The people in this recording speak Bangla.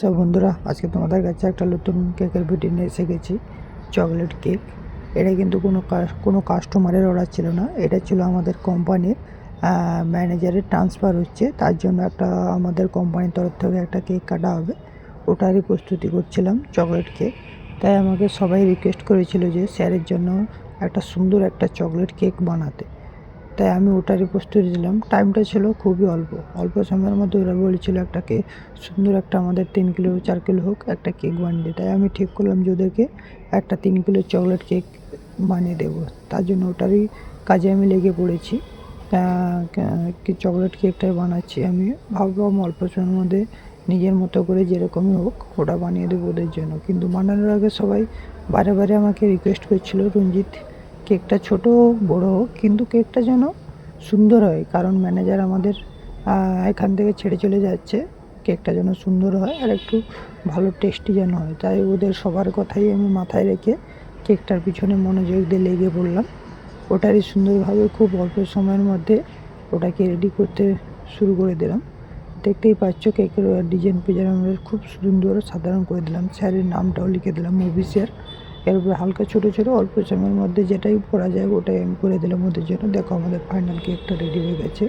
সব বন্ধুরা, আজকে তোমাদের কাছে একটা নতুন কেকের ভিডিও নিয়ে এসে গেছি। Chocolate cake. এটা কিন্তু কোনো কাস্টমারের অর্ডার ছিল না, এটা ছিল আমাদের কোম্পানির ম্যানেজারের ট্রান্সফার হচ্ছে, তার জন্য একটা আমাদের কোম্পানির তরফ থেকে একটা কেক কাটা হবে, ওটারই প্রস্তুতি করছিলাম, চকলেট কেক। তাই আমাকে সবাই রিকোয়েস্ট করেছিল যে স্যারের জন্য একটা সুন্দর একটা চকলেট কেক বানাতে। তাই আমি ওটারই প্রস্তুতি দিলাম। টাইমটা ছিল খুবই অল্প সময়ের মধ্যে ওরা বলেছিল একটা কেক সুন্দর একটা আমাদের 3 কিলো 4 কিলো হোক একটা কেক বানিয়ে। তাই আমি ঠিক করলাম যে ওদেরকে একটা 3 কিলো চকলেট কেক বানিয়ে দেবো। তার জন্য ওটারই কাজে আমি লেগে পড়েছি। কি চকলেট কেকটাই বানাচ্ছি। আমি ভাবলাম অল্প সময়ের মধ্যে নিজের মতো করে যেরকমই হোক ওটা বানিয়ে দেবো ওদের জন্য। কিন্তু বানানোর আগে সবাই বারে আমাকে রিকোয়েস্ট করছিল, রঞ্জিত কেকটা ছোটো হোক বড়ো হোক কিন্তু কেকটা যেন সুন্দর হয়, কারণ ম্যানেজার আমাদের এখান থেকে ছেড়ে চলে যাচ্ছে। কেকটা যেন সুন্দর হয় আর একটু ভালো টেস্টি যেন হয়। তাই ওদের সবার কথাই আমি মাথায় রেখে কেকটার পিছনে মনোযোগ দিয়ে লেগে পড়লাম। ওটারই সুন্দরভাবে খুব অল্প সময়ের মধ্যে ওটাকে রেডি করতে শুরু করে দিলাম। দেখতেই পাচ্ছ কেকের ডিজাইন ফিজাইন আমরা খুব সুন্দর সাধারণ করে দিলাম। স্যারের নামটাও লিখে দিলাম মুভি স্যার। এর উপরে হালকা ছোটো অল্প সময়ের মধ্যে যেটাই করা যায় ওটাই আমি করে দিলাম ওদের জন্য। দেখো আমাদের ফাইনাল কেকটা রেডি হয়ে গেছে।